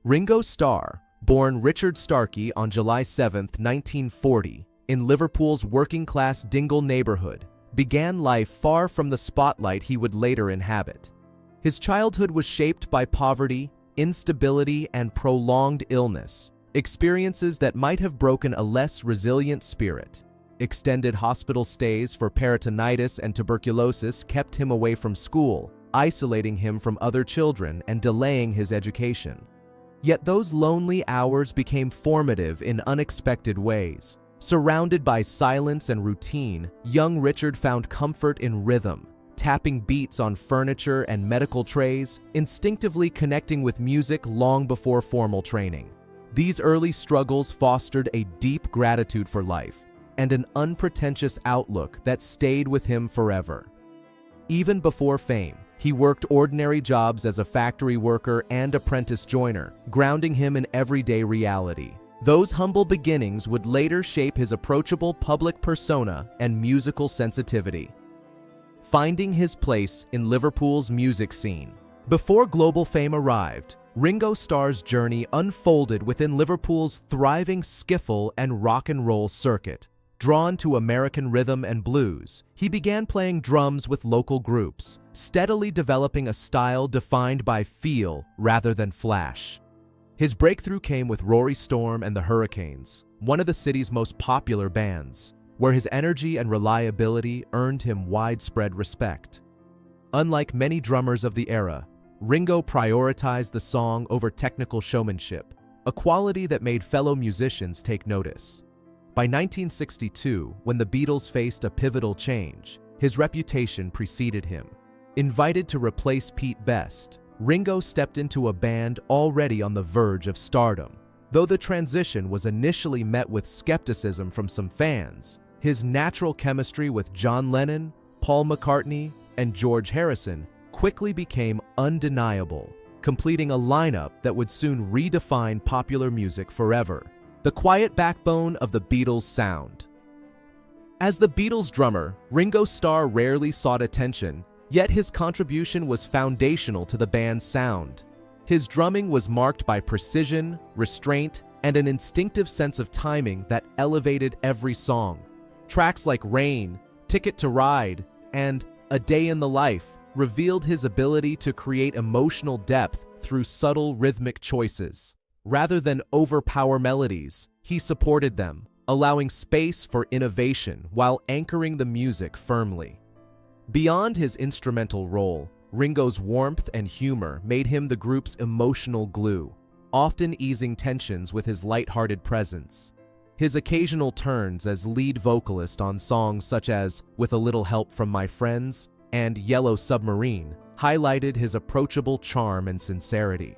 Ringo Starr, born Richard Starkey on July 7, 1940, in Liverpool's working-class Dingle neighborhood, began life far from the spotlight he would later inhabit. His childhood was shaped by poverty, instability, and prolonged illness, experiences that might have broken a less resilient spirit. Extended hospital stays for peritonitis and tuberculosis kept him away from school, isolating him from other children and delaying his education. Yet those lonely hours became formative in unexpected ways. Surrounded by silence and routine, young Richard found comfort in rhythm, tapping beats on furniture and medical trays, instinctively connecting with music long before formal training. These early struggles fostered a deep gratitude for life and an unpretentious outlook that stayed with him forever. Even before fame, he worked ordinary jobs as a factory worker and apprentice joiner, grounding him in everyday reality. Those humble beginnings would later shape his approachable public persona and musical sensitivity. Finding his place in Liverpool's music scene. Before global fame arrived, Ringo Starr's journey unfolded within Liverpool's thriving skiffle and rock and roll circuit. Drawn to American rhythm and blues, he began playing drums with local groups, steadily developing a style defined by feel rather than flash. His breakthrough came with Rory Storm and the Hurricanes, one of the city's most popular bands, where his energy and reliability earned him widespread respect. Unlike many drummers of the era, Ringo prioritized the song over technical showmanship, a quality that made fellow musicians take notice. By 1962, when the Beatles faced a pivotal change, his reputation preceded him. Invited to replace Pete Best, Ringo stepped into a band already on the verge of stardom. Though the transition was initially met with skepticism from some fans, his natural chemistry with John Lennon, Paul McCartney, and George Harrison quickly became undeniable, completing a lineup that would soon redefine popular music forever. The quiet backbone of the Beatles' sound. As the Beatles' drummer, Ringo Starr rarely sought attention, yet his contribution was foundational to the band's sound. His drumming was marked by precision, restraint, and an instinctive sense of timing that elevated every song. Tracks like Rain, Ticket to Ride, and A Day in the Life revealed his ability to create emotional depth through subtle rhythmic choices. Rather than overpower melodies, he supported them, allowing space for innovation while anchoring the music firmly. Beyond his instrumental role, Ringo's warmth and humor made him the group's emotional glue, often easing tensions with his lighthearted presence. His occasional turns as lead vocalist on songs such as With a Little Help from My Friends and Yellow Submarine highlighted his approachable charm and sincerity.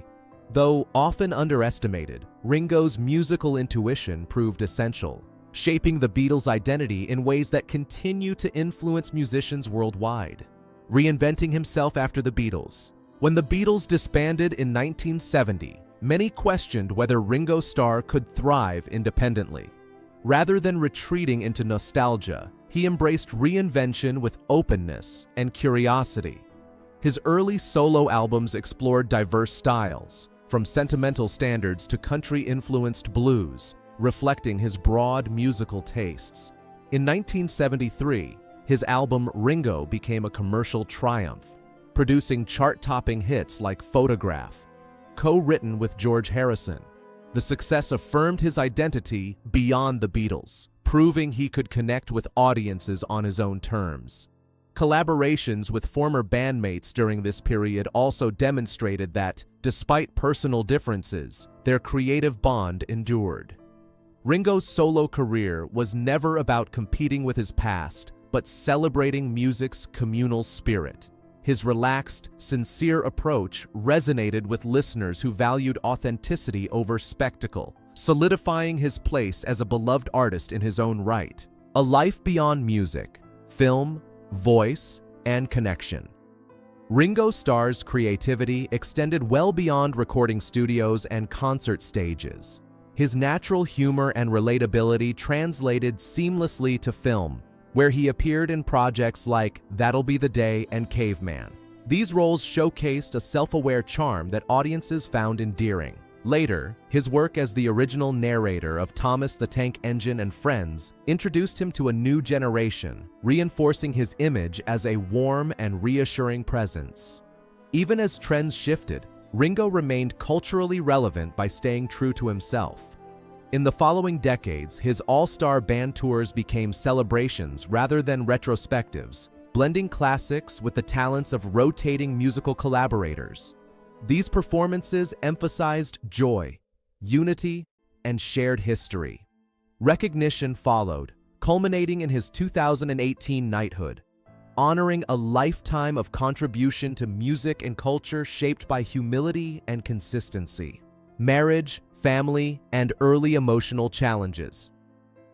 Though often underestimated, Ringo's musical intuition proved essential, shaping the Beatles' identity in ways that continue to influence musicians worldwide. Reinventing himself after the Beatles. When the Beatles disbanded in 1970, many questioned whether Ringo Starr could thrive independently. Rather than retreating into nostalgia, he embraced reinvention with openness and curiosity. His early solo albums explored diverse styles, from sentimental standards to country-influenced blues, reflecting his broad musical tastes. In 1973, his album Ringo became a commercial triumph, producing chart-topping hits like Photograph, co-written with George Harrison. The success affirmed his identity beyond the Beatles, proving he could connect with audiences on his own terms. Collaborations with former bandmates during this period also demonstrated that, despite personal differences, their creative bond endured. Ringo's solo career was never about competing with his past, but celebrating music's communal spirit. His relaxed, sincere approach resonated with listeners who valued authenticity over spectacle, solidifying his place as a beloved artist in his own right. A life beyond music, film, voice, and connection. Ringo Starr's creativity extended well beyond recording studios and concert stages. His natural humor and relatability translated seamlessly to film, where he appeared in projects like That'll Be the Day and Caveman. These roles showcased a self-aware charm that audiences found endearing. Later, his work as the original narrator of Thomas the Tank Engine and Friends introduced him to a new generation, reinforcing his image as a warm and reassuring presence. Even as trends shifted, Ringo remained culturally relevant by staying true to himself. In the following decades, his all-star band tours became celebrations rather than retrospectives, blending classics with the talents of rotating musical collaborators. These performances emphasized joy, unity, and shared history. Recognition followed, culminating in his 2018 knighthood, honoring a lifetime of contribution to music and culture shaped by humility and consistency, marriage, family, and early emotional challenges.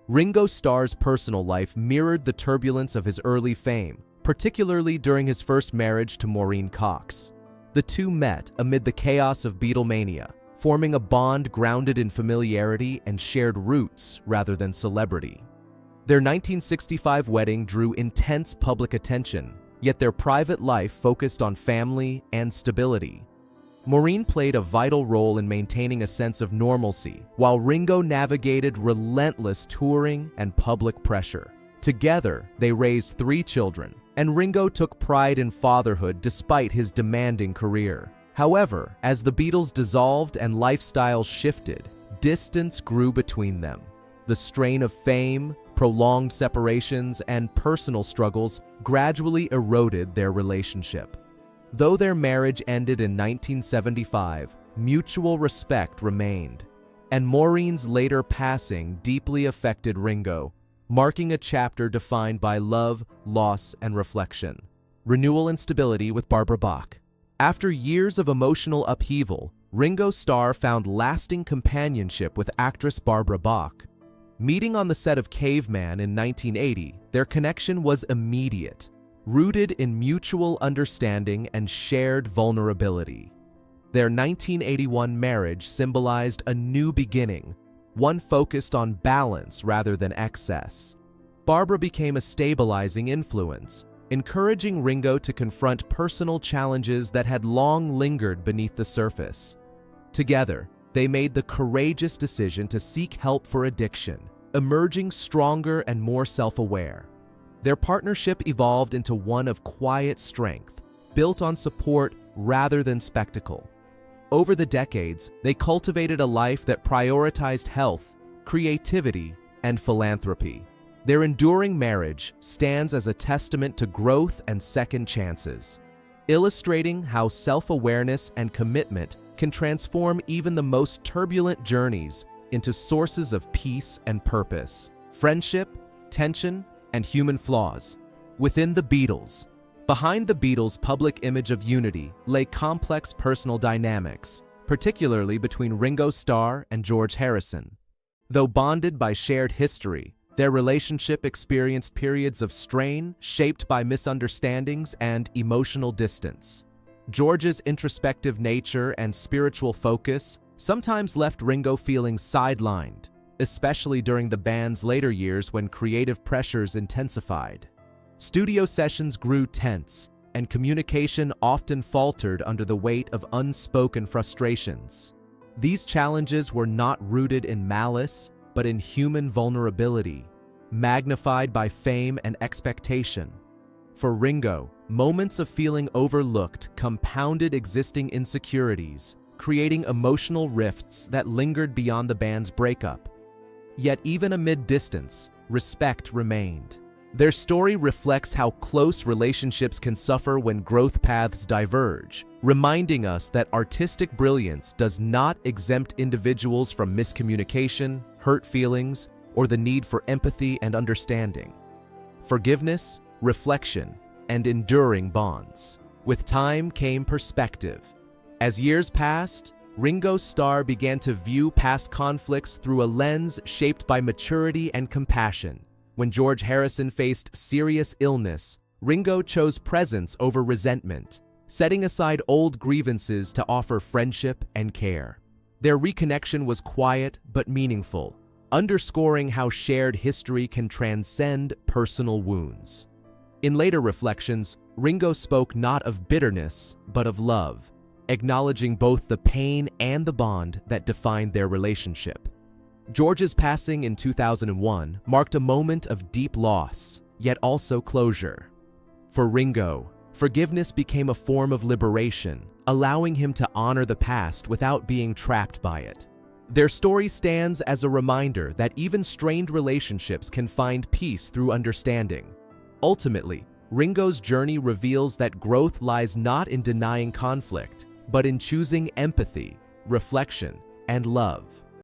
Ringo Starr's personal life mirrored the turbulence of his early fame, particularly during his first marriage to Maureen Cox. The two met amid the chaos of Beatlemania, forming a bond grounded in familiarity and shared roots rather than celebrity. Their 1965 wedding drew intense public attention, yet their private life focused on family and stability. Maureen played a vital role in maintaining a sense of normalcy, while Ringo navigated relentless touring and public pressure. Together, they raised 3 children, and Ringo took pride in fatherhood despite his demanding career. However, as the Beatles dissolved and lifestyles shifted, distance grew between them. The strain of fame, prolonged separations, and personal struggles gradually eroded their relationship. Though their marriage ended in 1975, mutual respect remained, and Maureen's later passing deeply affected Ringo, marking a chapter defined by love, loss, and reflection. Renewal and stability with Barbara Bach. After years of emotional upheaval, Ringo Starr found lasting companionship with actress Barbara Bach. Meeting on the set of Caveman in 1980, their connection was immediate, rooted in mutual understanding and shared vulnerability. Their 1981 marriage symbolized a new beginning, one focused on balance rather than excess. Barbara became a stabilizing influence, encouraging Ringo to confront personal challenges that had long lingered beneath the surface. Together, they made the courageous decision to seek help for addiction, emerging stronger and more self-aware. Their partnership evolved into one of quiet strength, built on support rather than spectacle. Over the decades, they cultivated a life that prioritized health, creativity, and philanthropy. Their enduring marriage stands as a testament to growth and second chances, illustrating how self-awareness and commitment can transform even the most turbulent journeys into sources of peace and purpose, friendship, tension, and human flaws. Within the Beatles. Behind the Beatles' public image of unity lay complex personal dynamics, particularly between Ringo Starr and George Harrison. Though bonded by shared history, their relationship experienced periods of strain shaped by misunderstandings and emotional distance. George's introspective nature and spiritual focus sometimes left Ringo feeling sidelined, especially during the band's later years when creative pressures intensified. Studio sessions grew tense, and communication often faltered under the weight of unspoken frustrations. These challenges were not rooted in malice, but in human vulnerability, magnified by fame and expectation. For Ringo, moments of feeling overlooked compounded existing insecurities, creating emotional rifts that lingered beyond the band's breakup. Yet even amid distance, respect remained. Their story reflects how close relationships can suffer when growth paths diverge, reminding us that artistic brilliance does not exempt individuals from miscommunication, hurt feelings, or the need for empathy and understanding. Forgiveness, reflection, and enduring bonds. With time came perspective. As years passed, Ringo Starr began to view past conflicts through a lens shaped by maturity and compassion. When George Harrison faced serious illness, Ringo chose presence over resentment, setting aside old grievances to offer friendship and care. Their reconnection was quiet but meaningful, underscoring how shared history can transcend personal wounds. In later reflections, Ringo spoke not of bitterness, but of love, acknowledging both the pain and the bond that defined their relationship. George's passing in 2001 marked a moment of deep loss, yet also closure. For Ringo, forgiveness became a form of liberation, allowing him to honor the past without being trapped by it. Their story stands as a reminder that even strained relationships can find peace through understanding. Ultimately, Ringo's journey reveals that growth lies not in denying conflict, but in choosing empathy, reflection, and love.